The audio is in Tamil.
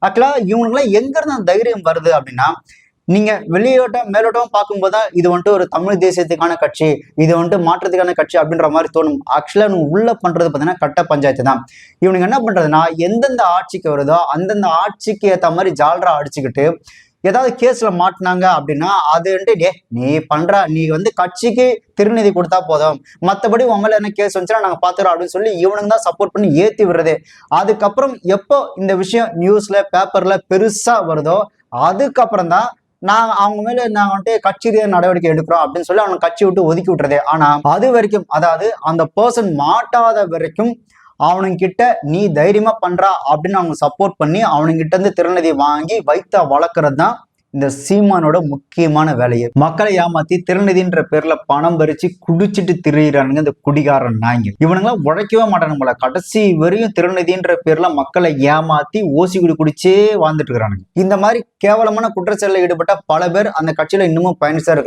ஆக்சுவலா இவனுக்குலாம் எங்க இருந்து அந்த தைரியம் வருது அப்படின்னா, நீங்க வெளியோட்டம் மேலோட்டம் பார்க்கும்போது தான் இது வந்துட்டு ஒரு தமிழ் தேசியத்துக்கான கட்சி, இது வந்துட்டு மாற்றத்துக்கான கட்சி அப்படின்ற மாதிரி தோணும். ஆக்சுவலா இவனுங்க உள்ள பண்றது பார்த்தீங்கன்னா கட்ட பஞ்சாயத்து தான். இவனுங்க என்ன பண்றதுன்னா, எந்தெந்த ஆட்சிக்கு வருதோ அந்தந்த ஆட்சிக்கு ஏத்த மாதிரி ஜால்ரா அடிச்சுக்கிட்டு ஏதாவது கேஸ்ல மாட்டினாங்க அப்படின்னா அது வந்துட்டு நீ வந்து கட்சிக்கு திருநிதி கொடுத்தா போதும், மத்தபடி உன் மேல என்ன கேஸ் வந்துச்சுன்னா நாங்க பாத்துறோம் அப்படின்னு சொல்லி இவனுங்க தான் சப்போர்ட் பண்ணி ஏத்தி விடுறது. அதுக்கப்புறம் எப்போ இந்த விஷயம் நியூஸ்ல பேப்பர்ல பெருசா வருதோ அதுக்கப்புறம் தான் அவங்க மேல நாங்க வந்துட்டு கட்சி ரீதியா நடவடிக்கை எடுக்கிறோம் அப்படின்னு சொல்லி அவனை கட்சி விட்டு ஒதுக்கி விட்டுறது. ஆனா அது வரைக்கும், அதாவது அந்த பர்சன் மாட்டாத வரைக்கும் அவனுங்கிட்ட நீ தைரியமா பண்றா அப்படின்னு அவங்க சப்போர்ட் பண்ணி அவனுங்கிட்ட இருந்து திருநதி வாங்கி வைத்த வளர்க்கறது தான் இந்த சீமானோட முக்கியமான வேலையை. மக்களை ஏமாத்தி திருநிதின்ற பேர்ல பணம் பறிச்சு குடிச்சிட்டு திரியிறானுங்க இந்த குடிகாரன் நாய்ங்க. இவனுங்களாம் உழைக்கவே மாட்டானுங்க போல. கடைசி வரையும் திருநிதின்ற பேர்ல மக்களை ஏமாத்தி ஓசி குடி குடிச்சே வாழ்ந்துட்டு இருக்கிறானுங்க. இந்த மாதிரி கேவலமான குற்றச்செயலில் ஈடுபட்ட பல பேர் அந்த கட்சியில இன்னமும் பயணிச்சா இருக்கிறாங்க.